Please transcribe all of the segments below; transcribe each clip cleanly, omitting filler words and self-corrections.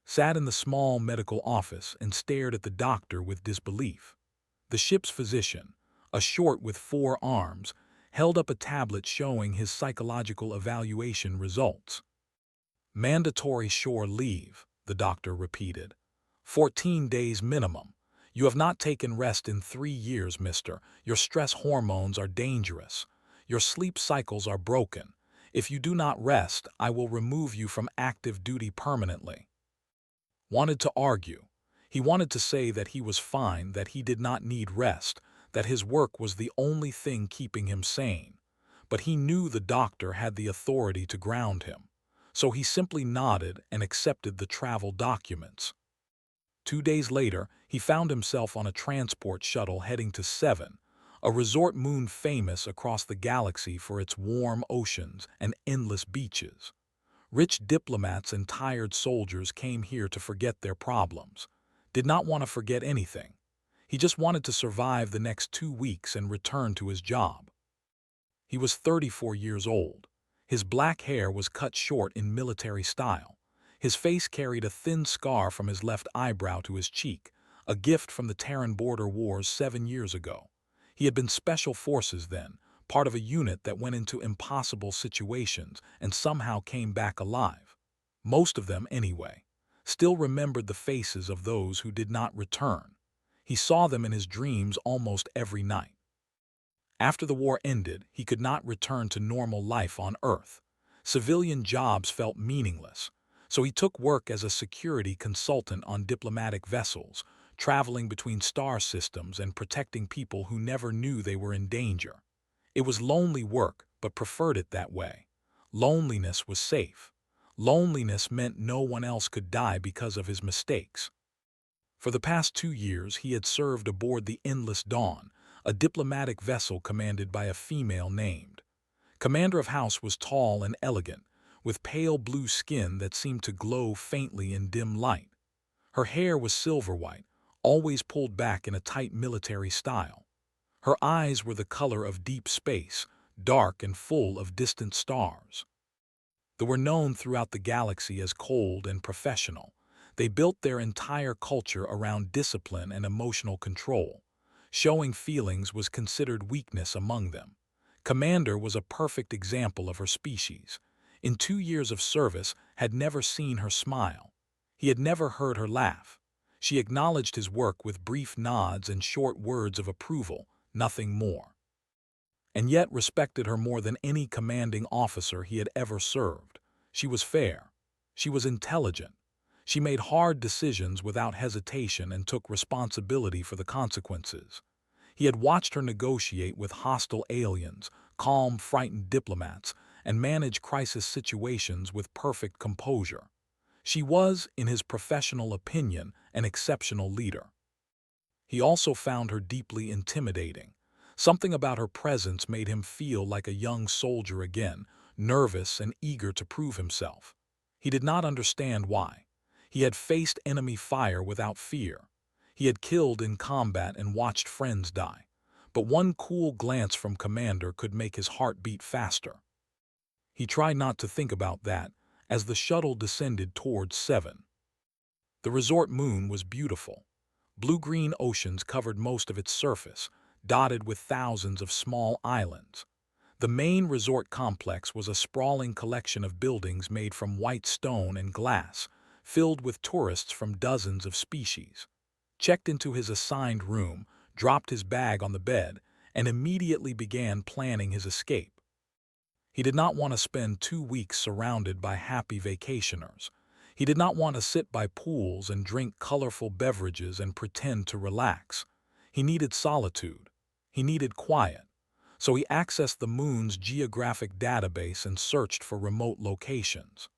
sat in the small medical office and stared at the doctor with disbelief. The ship's physician, a short with 4 arms, held up a tablet showing his psychological evaluation results. "Mandatory shore leave," the doctor repeated. 14 days minimum. You have not taken rest in 3 years, mister. Your stress hormones are dangerous. Your sleep cycles are broken. If you do not rest, I will remove you from active duty permanently. Wanted to argue. He wanted to say that he was fine, that he did not need rest, that his work was the only thing keeping him sane. But he knew the doctor had the authority to ground him. So he simply nodded and accepted the travel documents. 2 days later, he found himself on a transport shuttle heading to Seven, a resort moon famous across the galaxy for its warm oceans and endless beaches. Rich diplomats and tired soldiers came here to forget their problems. Did not want to forget anything. He just wanted to survive the next 2 weeks and return to his job. He was 34 years old. His black hair was cut short in military style. His face carried a thin scar from his left eyebrow to his cheek, a gift from the Terran border wars 7 years ago. He had been Special Forces then, part of a unit that went into impossible situations and somehow came back alive. Most of them, anyway, still remembered the faces of those who did not return. He saw them in his dreams almost every night. After the war ended, he could not return to normal life on Earth. Civilian jobs felt meaningless, so he took work as a security consultant on diplomatic vessels, traveling between star systems and protecting people who never knew they were in danger. It was lonely work, but preferred it that way. Loneliness was safe. Loneliness meant no one else could die because of his mistakes. For the past 2 years, he had served aboard the Endless Dawn, a diplomatic vessel commanded by a female named. Commander of House was tall and elegant, with pale blue skin that seemed to glow faintly in dim light. Her hair was silver white, always pulled back in a tight military style. Her eyes were the color of deep space, dark and full of distant stars. They were known throughout the galaxy as cold and professional. They built their entire culture around discipline and emotional control. Showing feelings was considered weakness among them. Commander was a perfect example of her species. In 2 years of service, had never seen her smile. He had never heard her laugh. She acknowledged his work with brief nods and short words of approval, nothing more. And yet respected her more than any commanding officer he had ever served. She was fair. She was intelligent. She made hard decisions without hesitation and took responsibility for the consequences. He had watched her negotiate with hostile aliens, calm frightened diplomats, and manage crisis situations with perfect composure. She was, in his professional opinion, an exceptional leader. He also found her deeply intimidating. Something about her presence made him feel like a young soldier again, nervous and eager to prove himself. He did not understand why. He had faced enemy fire without fear. He had killed in combat and watched friends die. But one cool glance from Commander could make his heart beat faster. He tried not to think about that as the shuttle descended towards Seven. The resort moon was beautiful. Blue-green oceans covered most of its surface, dotted with thousands of small islands. The main resort complex was a sprawling collection of buildings made from white stone and glass, filled with tourists from dozens of species. Checked into his assigned room, dropped his bag on the bed, and immediately began planning his escape. He did not want to spend 2 weeks surrounded by happy vacationers. He did not want to sit by pools and drink colorful beverages and pretend to relax. He needed solitude. He needed quiet. So he accessed the moon's geographic database and searched for remote locations.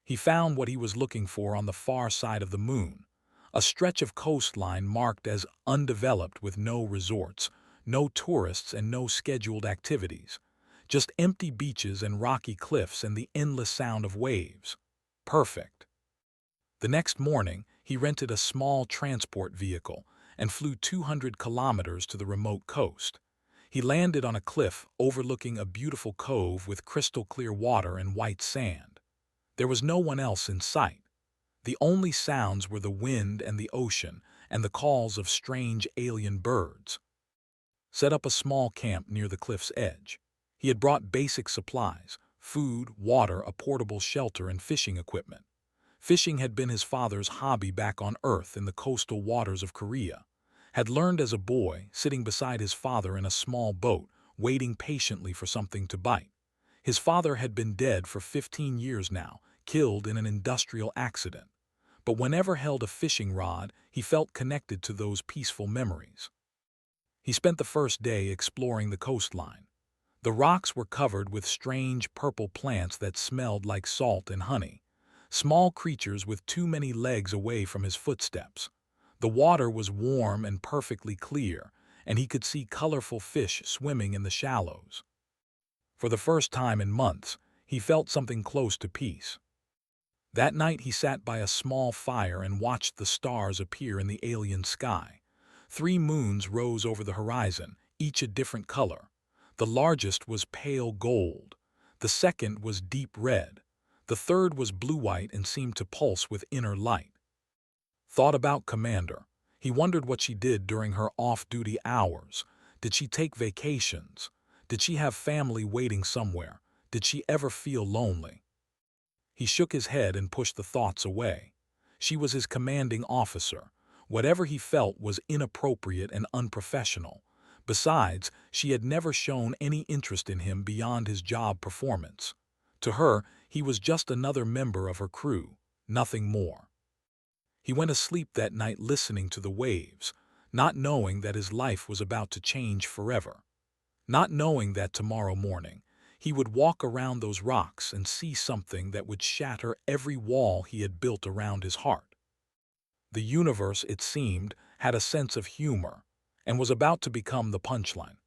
He found what he was looking for on the far side of the moon, a stretch of coastline marked as undeveloped with no resorts, no tourists, and no scheduled activities. Just empty beaches and rocky cliffs and the endless sound of waves. Perfect. The next morning, he rented a small transport vehicle and flew 200 kilometers to the remote coast. He landed on a cliff overlooking a beautiful cove with crystal clear water and white sand. There was no one else in sight. The only sounds were the wind and the ocean and the calls of strange alien birds. Set up a small camp near the cliff's edge. He had brought basic supplies, food, water, a portable shelter, and fishing equipment. Fishing had been his father's hobby back on Earth in the coastal waters of Korea. Had learned as a boy, sitting beside his father in a small boat, waiting patiently for something to bite. His father had been dead for 15 years now, killed in an industrial accident. But whenever held a fishing rod, he felt connected to those peaceful memories. He spent the first day exploring the coastline. The rocks were covered with strange purple plants that smelled like salt and honey, small creatures with too many legs away from his footsteps. The water was warm and perfectly clear, and he could see colorful fish swimming in the shallows. For the first time in months, he felt something close to peace. That night he sat by a small fire and watched the stars appear in the alien sky. 3 moons rose over the horizon, each a different color. The largest was pale gold. The second was deep red. The third was blue-white and seemed to pulse with inner light. Thought about Commander. He wondered what she did during her off-duty hours. Did she take vacations? Did she have family waiting somewhere? Did she ever feel lonely? He shook his head and pushed the thoughts away. She was his commanding officer. Whatever he felt was inappropriate and unprofessional. Besides, she had never shown any interest in him beyond his job performance. To her, he was just another member of her crew, nothing more. He went asleep that night listening to the waves, not knowing that his life was about to change forever. Not knowing that tomorrow morning, he would walk around those rocks and see something that would shatter every wall he had built around his heart. The universe, it seemed, had a sense of humor and was about to become the punchline.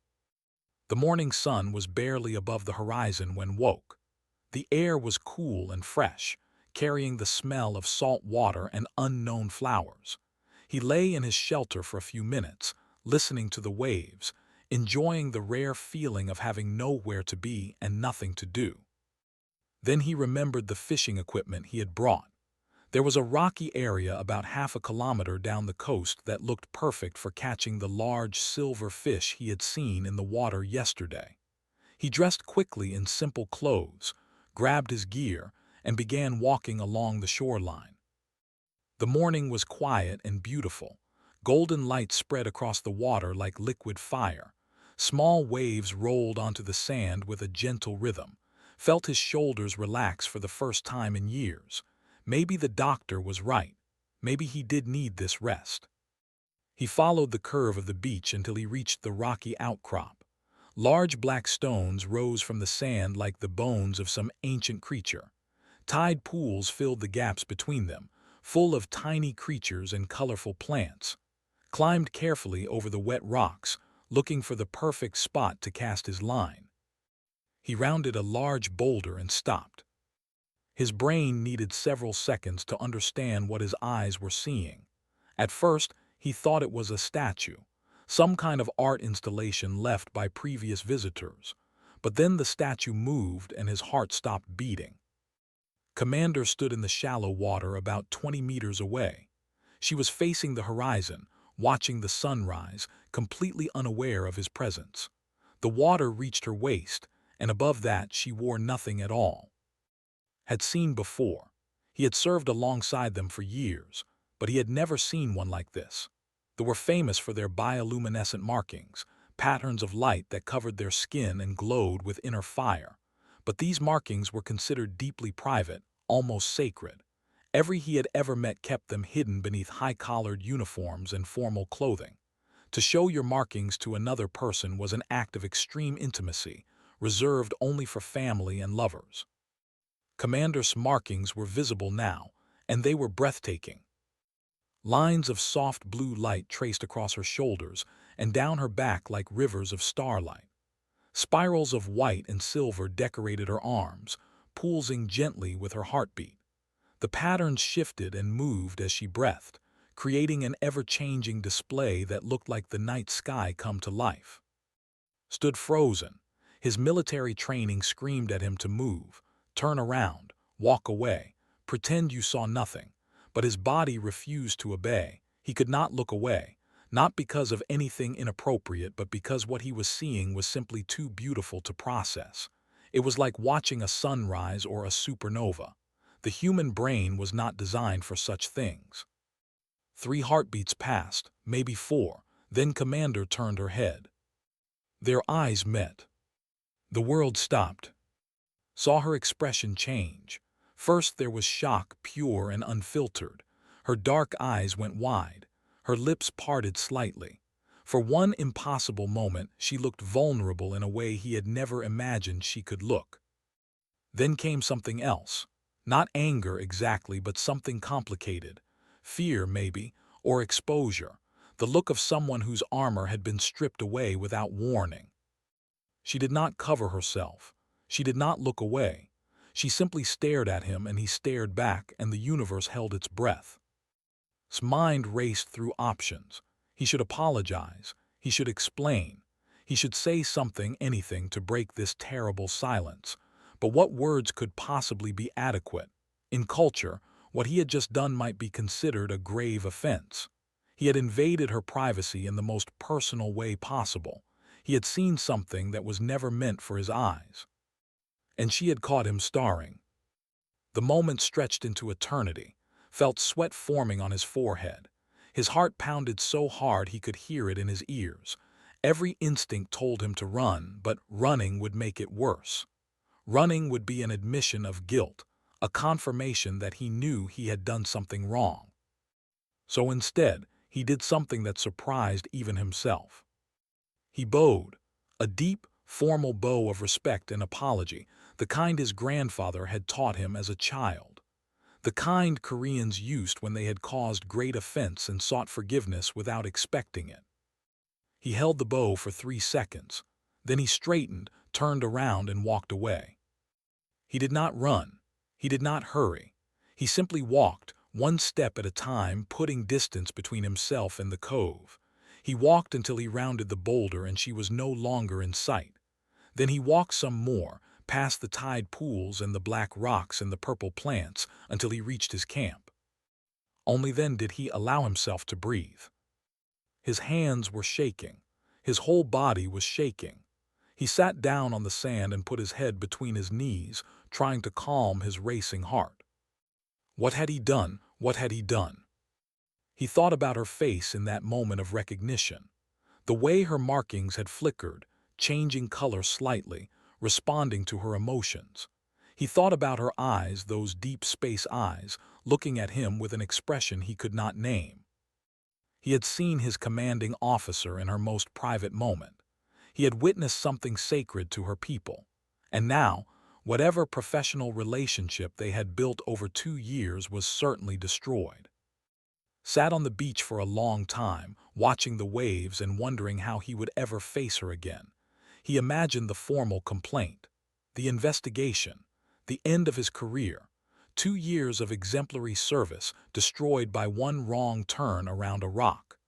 The morning sun was barely above the horizon when woke. The air was cool and fresh, carrying the smell of salt water and unknown flowers. He lay in his shelter for a few minutes, listening to the waves, enjoying the rare feeling of having nowhere to be and nothing to do. Then he remembered the fishing equipment he had brought. There was a rocky area about half a kilometer down the coast that looked perfect for catching the large silver fish he had seen in the water yesterday. He dressed quickly in simple clothes, grabbed his gear, and began walking along the shoreline. The morning was quiet and beautiful. Golden light spread across the water like liquid fire. Small waves rolled onto the sand with a gentle rhythm. Felt his shoulders relax for the first time in years. Maybe the doctor was right. Maybe he did need this rest. He followed the curve of the beach until he reached the rocky outcrop. Large black stones rose from the sand like the bones of some ancient creature. Tide pools filled the gaps between them, full of tiny creatures and colorful plants. Climbed carefully over the wet rocks, looking for the perfect spot to cast his line. He rounded a large boulder and stopped. His brain needed several seconds to understand what his eyes were seeing. At first, he thought it was a statue, some kind of art installation left by previous visitors. But then the statue moved and his heart stopped beating. Commander stood in the shallow water about 20 meters away. She was facing the horizon, watching the sunrise, completely unaware of his presence. The water reached her waist, and above that she wore nothing at all. Had seen before. He had served alongside them for years, but he had never seen one like this. They were famous for their bioluminescent markings, patterns of light that covered their skin and glowed with inner fire. But these markings were considered deeply private, almost sacred. Every he had ever met kept them hidden beneath high-collared uniforms and formal clothing. To show your markings to another person was an act of extreme intimacy, reserved only for family and lovers. Commander's markings were visible now, and they were breathtaking. Lines of soft blue light traced across her shoulders and down her back like rivers of starlight. Spirals of white and silver decorated her arms, pulsing gently with her heartbeat. The patterns shifted and moved as she breathed, creating an ever-changing display that looked like the night sky come to life. Stood frozen. His military training screamed at him to move. Turn around, walk away, pretend you saw nothing. but his body refused to obey. He could not look away, not because of anything inappropriate, but because what he was seeing was simply too beautiful to process. It was like watching a sunrise or a supernova. The human brain was not designed for such things. 3 heartbeats passed, maybe 4, then Commander turned her head. Their eyes met. The world stopped. Saw her expression change. First there was shock, pure and unfiltered. Her dark eyes went wide. Her lips parted slightly. For one impossible moment, she looked vulnerable in a way he had never imagined she could look. Then came something else. Not anger exactly, but something complicated. Fear, maybe, or exposure. The look of someone whose armor had been stripped away without warning. She did not cover herself. She did not look away. She simply stared at him, and he stared back, and the universe held its breath. His mind raced through options. He should apologize. He should explain. He should say something, anything, to break this terrible silence. But what words could possibly be adequate? In culture, what he had just done might be considered a grave offense. He had invaded her privacy in the most personal way possible. He had seen something that was never meant for his eyes. And she had caught him staring. The moment stretched into eternity, felt sweat forming on his forehead. His heart pounded so hard he could hear it in his ears. Every instinct told him to run, but running would make it worse. Running would be an admission of guilt, a confirmation that he knew he had done something wrong. So instead, he did something that surprised even himself. He bowed, a deep, formal bow of respect and apology, the kind his grandfather had taught him as a child. The kind Koreans used when they had caused great offense and sought forgiveness without expecting it. He held the bow for 3 seconds. Then he straightened, turned around, and walked away. He did not run. He did not hurry. He simply walked, one step at a time, putting distance between himself and the cove. He walked until he rounded the boulder and she was no longer in sight. Then he walked some more, past the tide pools and the black rocks and the purple plants, until he reached his camp. Only then did he allow himself to breathe. His hands were shaking. His whole body was shaking. He sat down on the sand and put his head between his knees, trying to calm his racing heart. What had he done? What had he done? He thought about her face in that moment of recognition. The way her markings had flickered, changing color slightly, responding to her emotions. He thought about her eyes, those deep space eyes, looking at him with an expression he could not name. He had seen his commanding officer in her most private moment. He had witnessed something sacred to her people. And now, whatever professional relationship they had built over 2 years was certainly destroyed. Sat on the beach for a long time, watching the waves and wondering how he would ever face her again. He imagined the formal complaint, the investigation, the end of his career, 2 years of exemplary service destroyed by one wrong turn around a rock.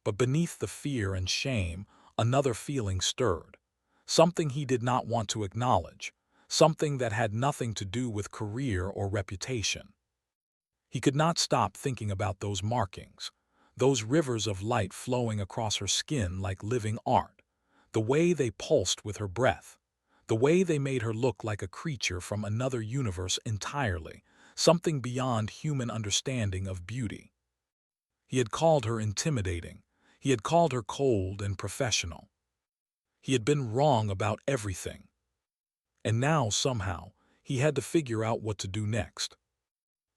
But beneath the fear and shame, another feeling stirred, something he did not want to acknowledge, something that had nothing to do with career or reputation. He could not stop thinking about those markings, those rivers of light flowing across her skin like living art, the way they pulsed with her breath, the way they made her look like a creature from another universe entirely, something beyond human understanding of beauty. He had called her intimidating. He had called her cold and professional. He had been wrong about everything. And now, somehow, he had to figure out what to do next.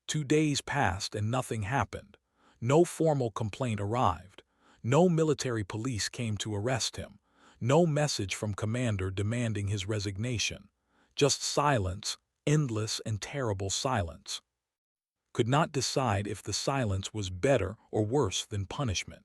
2 days passed and nothing happened. No formal complaint arrived. No military police came to arrest him. No message from Commander demanding his resignation. Just silence, endless and terrible silence. Could not decide if the silence was better or worse than punishment.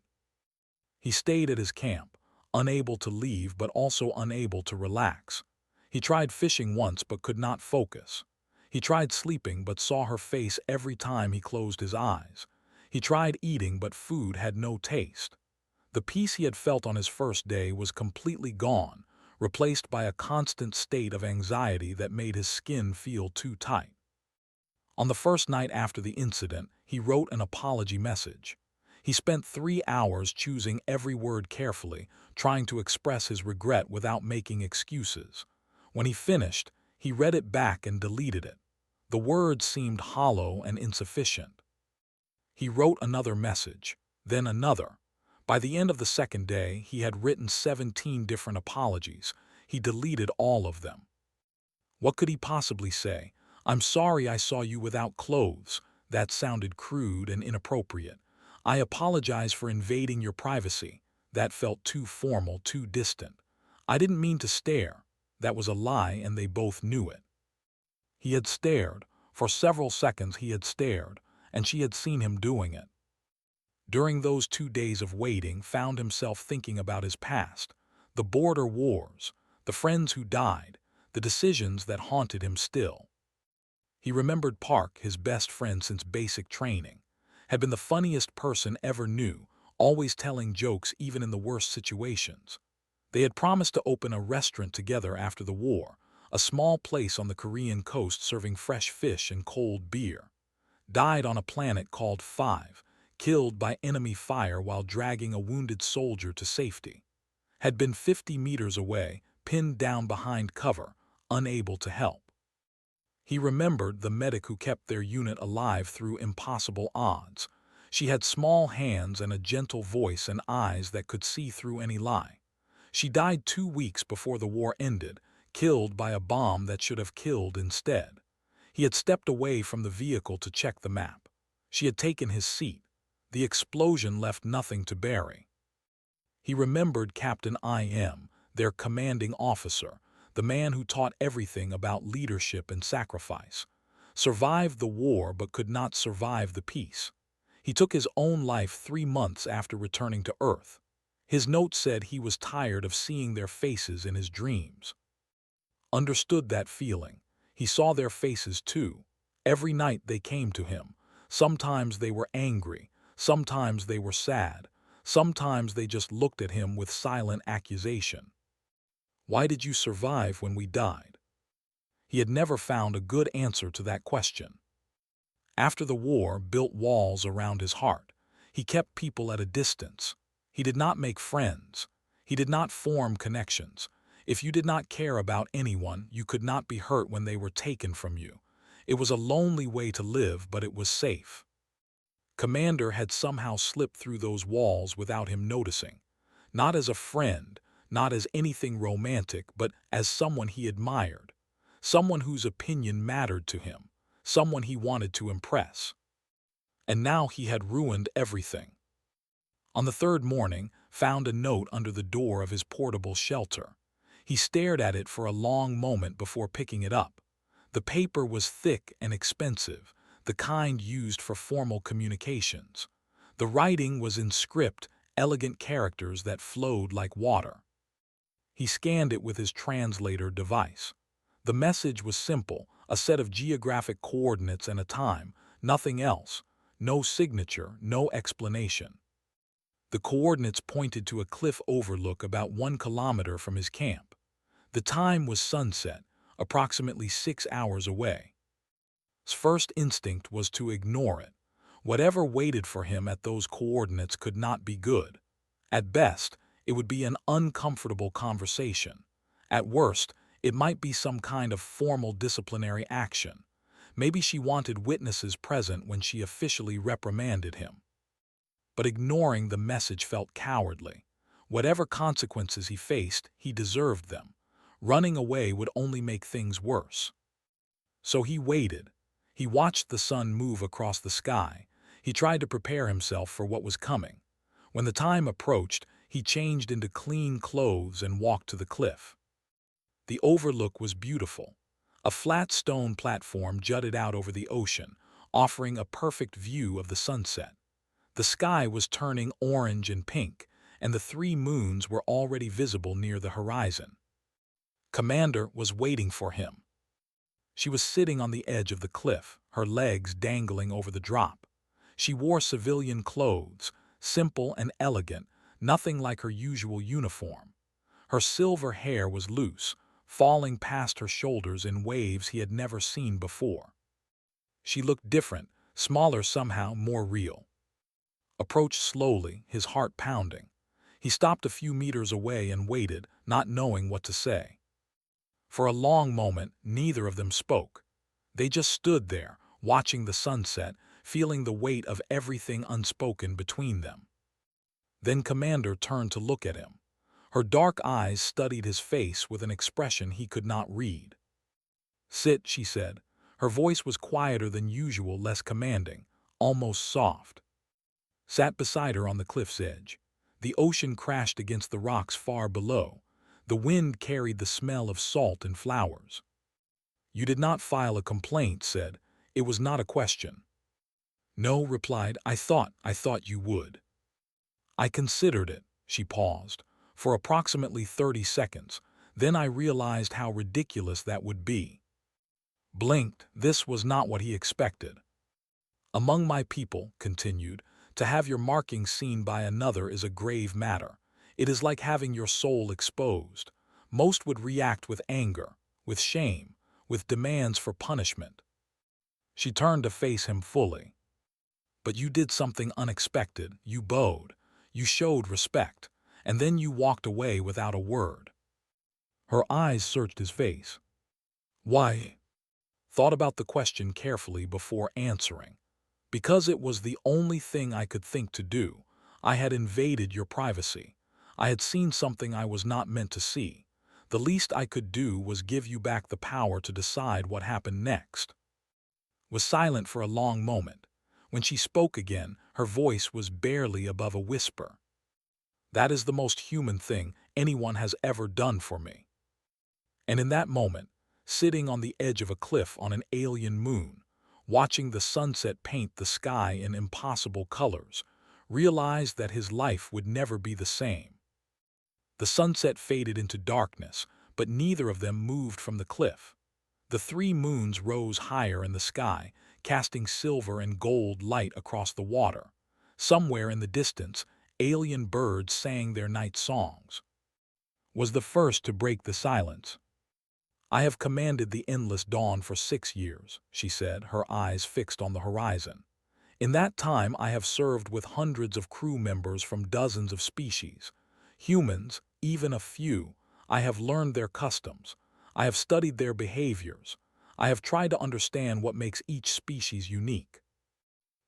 He stayed at his camp, unable to leave but also unable to relax. He tried fishing once but could not focus. He tried sleeping but saw her face every time he closed his eyes. He tried eating but food had no taste. The peace he had felt on his first day was completely gone, replaced by a constant state of anxiety that made his skin feel too tight. On the first night after the incident, he wrote an apology message. He spent 3 hours choosing every word carefully, trying to express his regret without making excuses. When he finished, he read it back and deleted it. The words seemed hollow and insufficient. He wrote another message, then another. By the end of the second day, he had written 17 different apologies. He deleted all of them. What could he possibly say? "I'm sorry I saw you without clothes." That sounded crude and inappropriate. "I apologize for invading your privacy." That felt too formal, too distant. "I didn't mean to stare." That was a lie, and they both knew it. He had stared. For several seconds he had stared, and she had seen him doing it. During those 2 days of waiting, found himself thinking about his past, the border wars, the friends who died, the decisions that haunted him still. He remembered Park, his best friend since basic training, had been the funniest person ever knew, always telling jokes even in the worst situations. They had promised to open a restaurant together after the war, a small place on the Korean coast serving fresh fish and cold beer. Died on a planet called Five, killed by enemy fire while dragging a wounded soldier to safety. Had been 50 meters away, pinned down behind cover, unable to help. He remembered the medic who kept their unit alive through impossible odds. She had small hands and a gentle voice and eyes that could see through any lie. She died 2 weeks before the war ended, killed by a bomb that should have killed instead. He had stepped away from the vehicle to check the map. She had taken his seat. The explosion left nothing to bury. He remembered Captain I.M., their commanding officer, the man who taught everything about leadership and sacrifice. Survived the war but could not survive the peace. He took his own life 3 months after returning to Earth. His note said he was tired of seeing their faces in his dreams. Understood that feeling. He saw their faces too. Every night they came to him. Sometimes they were angry. Sometimes they were sad. Sometimes they just looked at him with silent accusation. "Why did you survive when we died?" He had never found a good answer to that question. After the war, built walls around his heart. He kept people at a distance. He did not make friends. He did not form connections. If you did not care about anyone, you could not be hurt when they were taken from you. It was a lonely way to live, but it was safe. Commander had somehow slipped through those walls without him noticing. Not as a friend, not as anything romantic, but as someone he admired. Someone whose opinion mattered to him. Someone he wanted to impress. And now he had ruined everything. On the third morning, found a note under the door of his portable shelter. He stared at it for a long moment before picking it up. The paper was thick and expensive, the kind used for formal communications. The writing was in script, elegant characters that flowed like water. He scanned it with his translator device. The message was simple, a set of geographic coordinates and a time, nothing else. No signature, no explanation. The coordinates pointed to a cliff overlook about 1 kilometer from his camp. The time was sunset, approximately 6 hours away. His first instinct was to ignore it. Whatever waited for him at those coordinates could not be good. At best, it would be an uncomfortable conversation. At worst, it might be some kind of formal disciplinary action. Maybe she wanted witnesses present when she officially reprimanded him. But ignoring the message felt cowardly. Whatever consequences he faced, he deserved them. Running away would only make things worse. So he waited. He watched the sun move across the sky. He tried to prepare himself for what was coming. When the time approached, he changed into clean clothes and walked to the cliff. The overlook was beautiful. A flat stone platform jutted out over the ocean, offering a perfect view of the sunset. The sky was turning orange and pink, and the 3 moons were already visible near the horizon. Commander was waiting for him. She was sitting on the edge of the cliff, her legs dangling over the drop. She wore civilian clothes, simple and elegant, nothing like her usual uniform. Her silver hair was loose, falling past her shoulders in waves he had never seen before. She looked different, smaller somehow, more real. Approached slowly, his heart pounding. He stopped a few meters away and waited, not knowing what to say. For a long moment, neither of them spoke. They just stood there, watching the sunset, feeling the weight of everything unspoken between them. Then Commander turned to look at him. Her dark eyes studied his face with an expression he could not read. "Sit," she said. Her voice was quieter than usual, less commanding, almost soft. Sat beside her on the cliff's edge. The ocean crashed against the rocks far below. The wind carried the smell of salt and flowers. "You did not file a complaint," said. "It was not a question." "No," replied. I thought you would." "I considered it." She paused. For approximately 30 seconds. Then I realized how ridiculous that would be. Blinked. This was not what he expected. "Among my people," continued, "to have your markings seen by another is a grave matter. It is like having your soul exposed. Most would react with anger, with shame, with demands for punishment." She turned to face him fully. "But you did something unexpected. You bowed. You showed respect. And then you walked away without a word." Her eyes searched his face. "Why?" Thought about the question carefully before answering. "Because it was the only thing I could think to do. I had invaded your privacy. I had seen something I was not meant to see. The least I could do was give you back the power to decide what happened next." Was silent for a long moment. When she spoke again, her voice was barely above a whisper. "That is the most human thing anyone has ever done for me." And in that moment, sitting on the edge of a cliff on an alien moon, watching the sunset paint the sky in impossible colors, realized that his life would never be the same. The sunset faded into darkness, but neither of them moved from the cliff. The 3 moons rose higher in the sky, casting silver and gold light across the water. Somewhere in the distance, alien birds sang their night songs. Was the first to break the silence. "I have commanded the endless dawn for 6 years," she said, her eyes fixed on the horizon. "In that time I have served with hundreds of crew members from dozens of species. Humans, even a few. I have learned their customs. I have studied their behaviors. I have tried to understand what makes each species unique."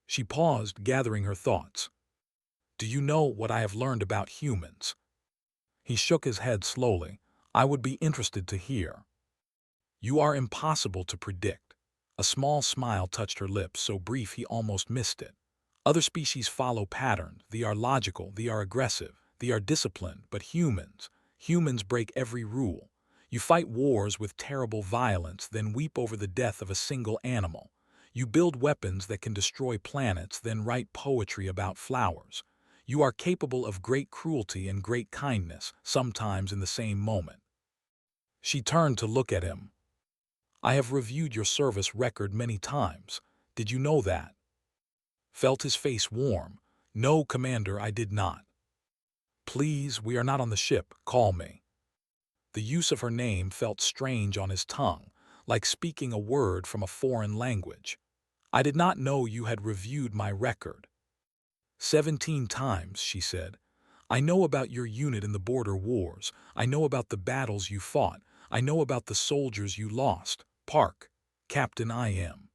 She paused, gathering her thoughts. "Do you know what I have learned about humans?" He shook his head slowly. "I would be interested to hear." "You are impossible to predict." A small smile touched her lips, so brief he almost missed it. "Other species follow patterns. They are logical, they are aggressive, they are disciplined, but humans break every rule. You fight wars with terrible violence, then weep over the death of a single animal. You build weapons that can destroy planets, then write poetry about flowers. You are capable of great cruelty and great kindness, sometimes in the same moment." She turned to look at him. "I have reviewed your service record many times. Did you know that?" Felt his face warm. "No, Commander, I did not." "Please, we are not on the ship. Call me." The use of her name felt strange on his tongue, like speaking a word from a foreign language. "I did not know you had reviewed my record." 17 times, she said. "I know about your unit in the border wars. I know about the battles you fought. I know about the soldiers you lost. Park, Captain I am."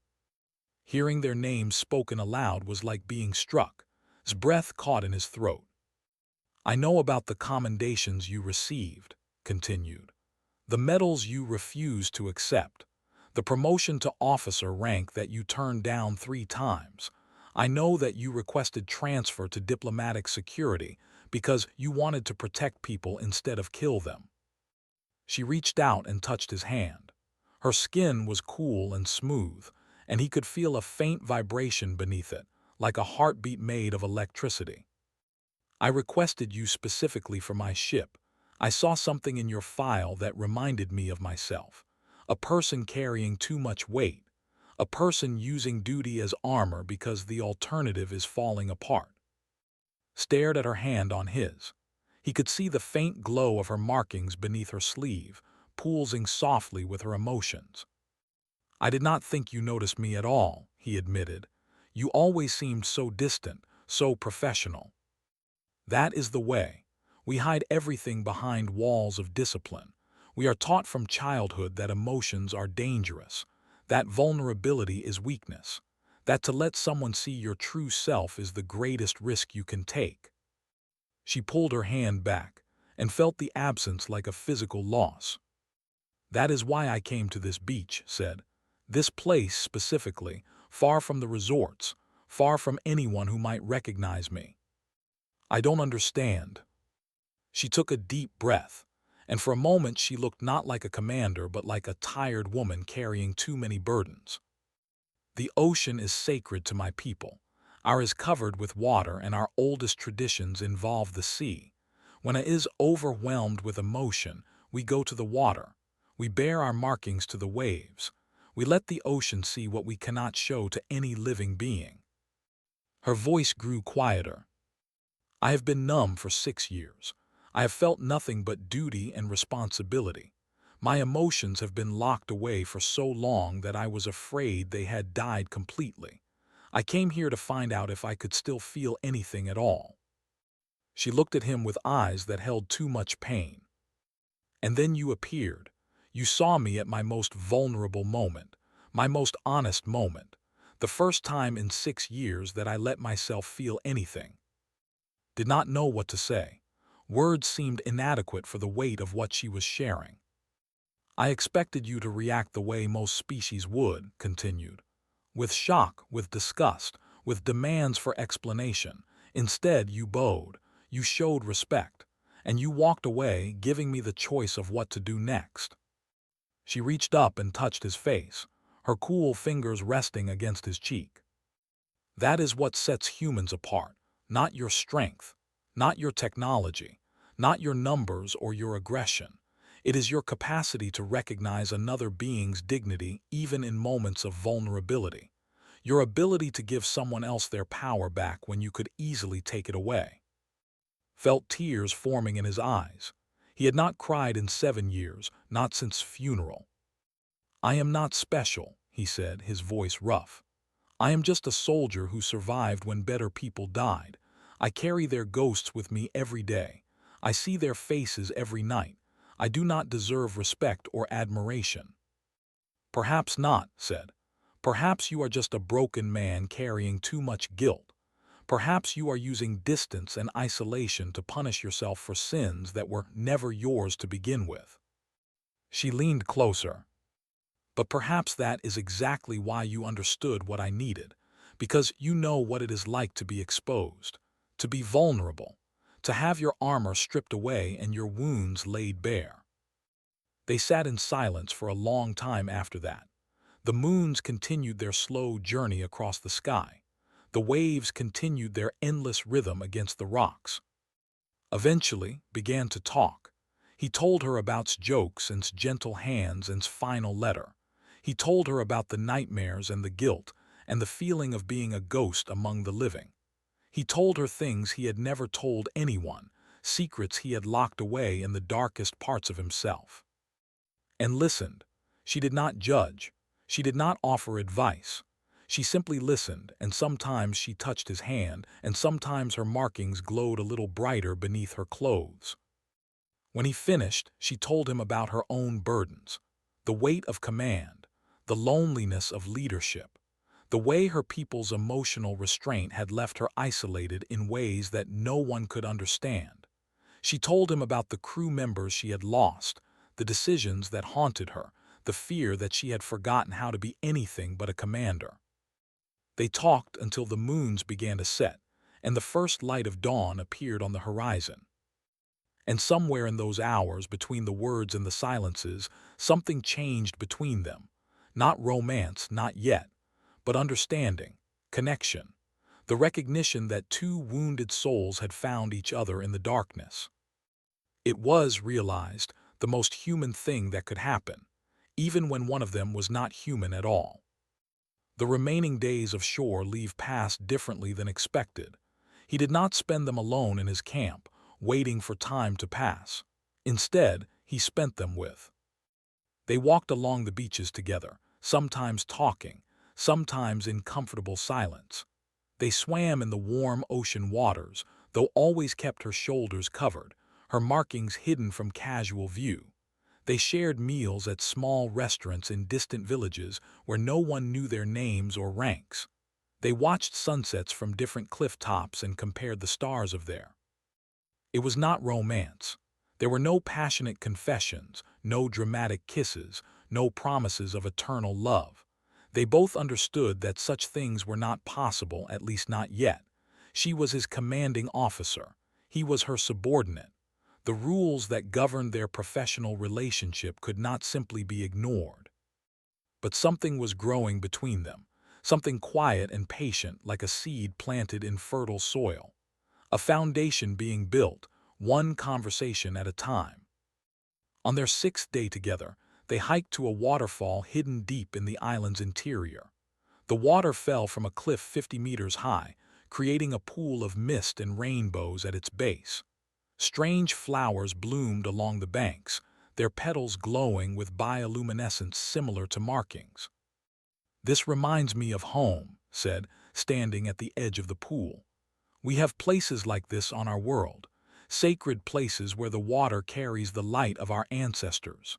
Hearing their names spoken aloud was like being struck. His breath caught in his throat. "I know about the commendations you received," continued. "The medals you refused to accept. The promotion to officer rank that you turned down 3 times. I know that you requested transfer to diplomatic security because you wanted to protect people instead of kill them." She reached out and touched his hand. Her skin was cool and smooth, and he could feel a faint vibration beneath it, like a heartbeat made of electricity. "I requested you specifically for my ship. I saw something in your file that reminded me of myself. A person carrying too much weight. A person using duty as armor because the alternative is falling apart." Stared at her hand on his. He could see the faint glow of her markings beneath her sleeve, pulsing softly with her emotions. "I did not think you noticed me at all," he admitted. "You always seemed so distant, so professional." That is the way. We hide everything behind walls of discipline. We are taught from childhood that emotions are dangerous, that vulnerability is weakness, that to let someone see your true self is the greatest risk you can take. She pulled her hand back and felt the absence like a physical loss. "That is why I came to this beach," said. "This place specifically, far from the resorts, far from anyone who might recognize me. I don't understand." She took a deep breath, and for a moment she looked not like a commander but like a tired woman carrying too many burdens. "The ocean is sacred to my people. Ours is covered with water and our oldest traditions involve the sea. When it is overwhelmed with emotion, we go to the water. We bear our markings to the waves. We let the ocean see what we cannot show to any living being." Her voice grew quieter. "I have been numb for 6 years. I have felt nothing but duty and responsibility. My emotions have been locked away for so long that I was afraid they had died completely. I came here to find out if I could still feel anything at all." She looked at him with eyes that held too much pain. "And then you appeared. You saw me at my most vulnerable moment, my most honest moment, the first time in 6 years that I let myself feel anything." Did not know what to say. Words seemed inadequate for the weight of what she was sharing. "I expected you to react the way most species would," continued. "With shock, with disgust, with demands for explanation. Instead, you bowed, you showed respect, and you walked away, giving me the choice of what to do next." She reached up and touched his face, her cool fingers resting against his cheek. "That is what sets humans apart, not your strength, not your technology, not your numbers or your aggression. It is your capacity to recognize another being's dignity even in moments of vulnerability. Your ability to give someone else their power back when you could easily take it away." Felt tears forming in his eyes. He had not cried in 7 years, not since funeral. "I am not special," he said, his voice rough. "I am just a soldier who survived when better people died. I carry their ghosts with me every day. I see their faces every night. I do not deserve respect or admiration." "Perhaps not," said. "Perhaps you are just a broken man carrying too much guilt. Perhaps you are using distance and isolation to punish yourself for sins that were never yours to begin with." She leaned closer. "But perhaps that is exactly why you understood what I needed, because you know what it is like to be exposed, to be vulnerable, to have your armor stripped away and your wounds laid bare." They sat in silence for a long time after that. The moons continued their slow journey across the sky. The waves continued their endless rhythm against the rocks. Eventually, began to talk. He told her about's jokes and's gentle hands and's final letter. He told her about the nightmares and the guilt and the feeling of being a ghost among the living. He told her things he had never told anyone, secrets he had locked away in the darkest parts of himself. And listened. She did not judge. She did not offer advice. She simply listened, and sometimes she touched his hand, and sometimes her markings glowed a little brighter beneath her clothes. When he finished, she told him about her own burdens, the weight of command, the loneliness of leadership, the way her people's emotional restraint had left her isolated in ways that no one could understand. She told him about the crew members she had lost, the decisions that haunted her, the fear that she had forgotten how to be anything but a commander. They talked until the moons began to set, and the first light of dawn appeared on the horizon. And somewhere in those hours between the words and the silences, something changed between them. Not romance, not yet, but understanding, connection, the recognition that two wounded souls had found each other in the darkness. It was, realized, the most human thing that could happen, even when one of them was not human at all. The remaining days of shore leave passed differently than expected. He did not spend them alone in his camp, waiting for time to pass. Instead, he spent them with. They walked along the beaches together, sometimes talking, sometimes in comfortable silence. They swam in the warm ocean waters, though always kept her shoulders covered, her markings hidden from casual view. They shared meals at small restaurants in distant villages where no one knew their names or ranks. They watched sunsets from different cliff tops and compared the stars of there. It was not romance. There were no passionate confessions, no dramatic kisses, no promises of eternal love. They both understood that such things were not possible, at least not yet. She was his commanding officer. He was her subordinate. The rules that governed their professional relationship could not simply be ignored. But something was growing between them, something quiet and patient like a seed planted in fertile soil. A foundation being built, one conversation at a time. On their sixth day together, they hiked to a waterfall hidden deep in the island's interior. The water fell from a cliff 50 meters high, creating a pool of mist and rainbows at its base. Strange flowers bloomed along the banks, their petals glowing with bioluminescence similar to markings. "This reminds me of home," said, standing at the edge of the pool. "We have places like this on our world, sacred places where the water carries the light of our ancestors."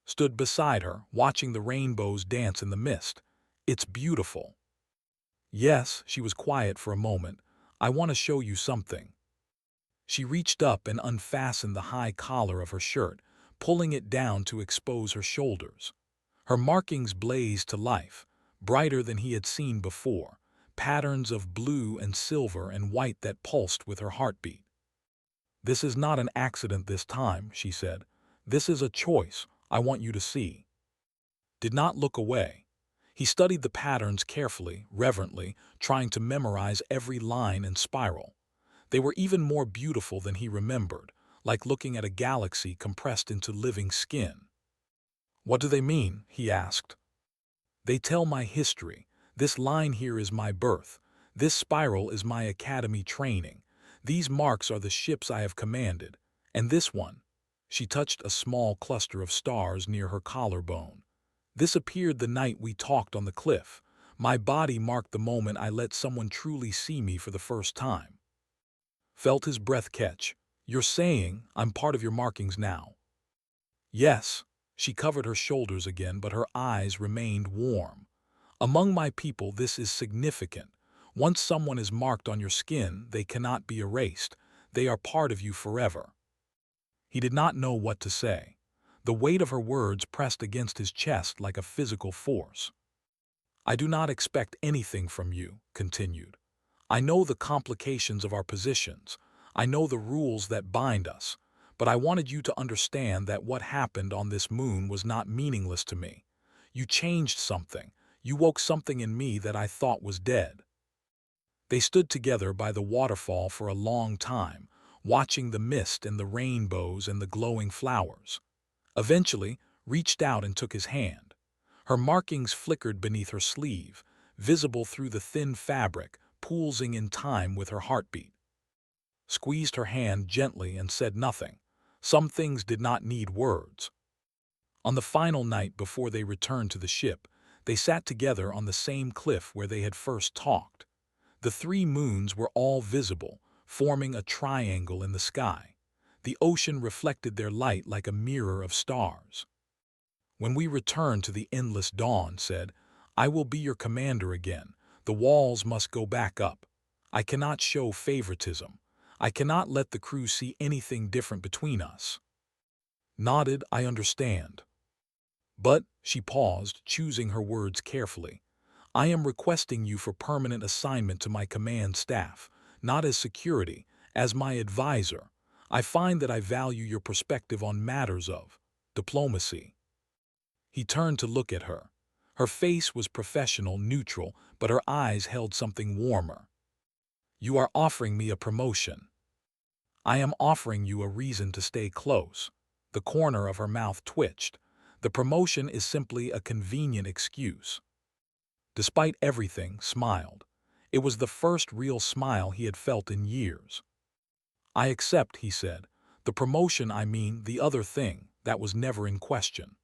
Stood beside her, watching the rainbows dance in the mist. "It's beautiful." "Yes," she was quiet for a moment. "I want to show you something." She reached up and unfastened the high collar of her shirt, pulling it down to expose her shoulders. Her markings blazed to life, brighter than he had seen before, patterns of blue and silver and white that pulsed with her heartbeat. "This is not an accident this time," she said. "This is a choice. I want you to see." Did not look away. He studied the patterns carefully, reverently, trying to memorize every line and spiral. They were even more beautiful than he remembered, like looking at a galaxy compressed into living skin. "What do they mean?" he asked. "They tell my history. This line here is my birth. This spiral is my academy training. These marks are the ships I have commanded. And this one," she touched a small cluster of stars near her collarbone. "This appeared the night we talked on the cliff. My body marked the moment I let someone truly see me for the first time." Felt his breath catch. "You're saying I'm part of your markings now?" "Yes." She covered her shoulders again, but her eyes remained warm. "Among my people this is significant. Once someone is marked on your skin, they cannot be erased. They are part of you forever." He did not know what to say. The weight of her words pressed against his chest like a physical force. "I do not expect anything from you," continued. "I know the complications of our positions. I know the rules that bind us. But I wanted you to understand that what happened on this moon was not meaningless to me. You changed something. You woke something in me that I thought was dead." They stood together by the waterfall for a long time, watching the mist and the rainbows and the glowing flowers. Eventually, reached out and took his hand. Her markings flickered beneath her sleeve, visible through the thin fabric, pulsing in time with her heartbeat. Squeezed her hand gently and said nothing. Some things did not need words. On the final night before they returned to the ship, they sat together on the same cliff where they had first talked. The 3 moons were all visible, forming a triangle in the sky. The ocean reflected their light like a mirror of stars. "When we return to the endless dawn," said, "I will be your commander again. The walls must go back up. I cannot show favoritism. I cannot let the crew see anything different between us." Nodded, "I understand." "But," she paused, choosing her words carefully, "I am requesting you for permanent assignment to my command staff, not as security, as my advisor. I find that I value your perspective on matters of diplomacy." He turned to look at her. Her face was professional, neutral, but her eyes held something warmer. "You are offering me a promotion." "I am offering you a reason to stay close." The corner of her mouth twitched. "The promotion is simply a convenient excuse." Despite everything, smiled. It was the first real smile he had felt in years. "I accept," he said. "The promotion, I mean the other thing, that was never in question."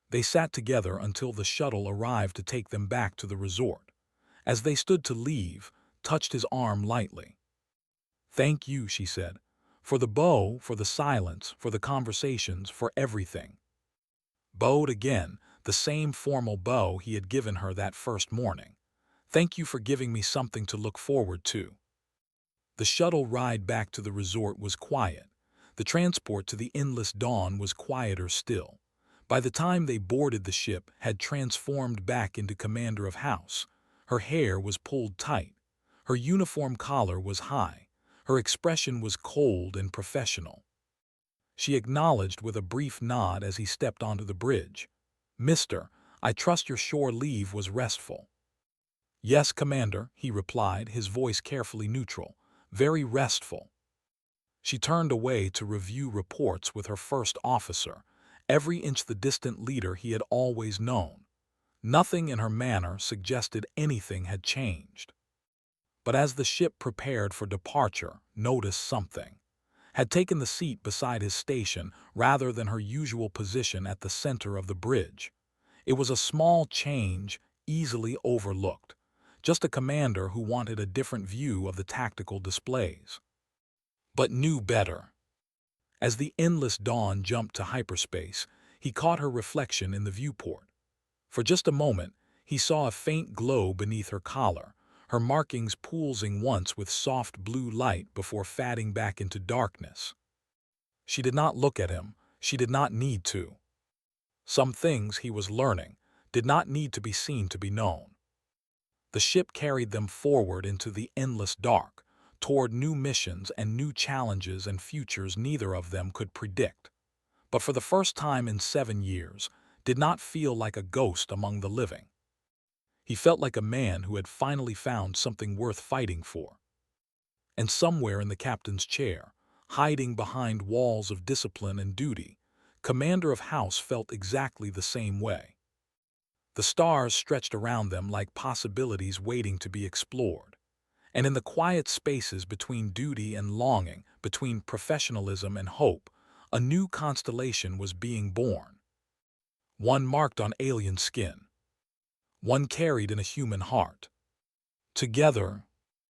They sat together until the shuttle arrived to take them back to the resort. As they stood to leave, touched his arm lightly. "Thank you," she said, "for the bow, for the silence, for the conversations, for everything." Bowed again, the same formal bow he had given her that first morning. "Thank you for giving me something to look forward to." The shuttle ride back to the resort was quiet. The transport to the endless dawn was quieter still. By the time they boarded, the ship had transformed back into Commander of House. Her hair was pulled tight. Her uniform collar was high. Her expression was cold and professional. She acknowledged with a brief nod as he stepped onto the bridge. "Mister, I trust your shore leave was restful." "Yes, Commander," he replied, his voice carefully neutral. "Very restful." She turned away to review reports with her first officer, every inch the distant leader he had always known. Nothing in her manner suggested anything had changed. But as the ship prepared for departure, noticed something. Had taken the seat beside his station rather than her usual position at the center of the bridge. It was a small change, easily overlooked. Just a commander who wanted a different view of the tactical displays. But knew better. As the endless dawn jumped to hyperspace, he caught her reflection in the viewport. For just a moment, he saw a faint glow beneath her collar, her markings pulsing once with soft blue light before fading back into darkness. She did not look at him. She did not need to. Some things he was learning did not need to be seen to be known. The ship carried them forward into the endless dark, toward new missions and new challenges and futures neither of them could predict. But for the first time in 7 years, did not feel like a ghost among the living. He felt like a man who had finally found something worth fighting for. And somewhere in the captain's chair, hiding behind walls of discipline and duty, Commander of House felt exactly the same way. The stars stretched around them like possibilities waiting to be explored. And in the quiet spaces between duty and longing, between professionalism and hope, a new constellation was being born. One marked on alien skin. One carried in a human heart. Together,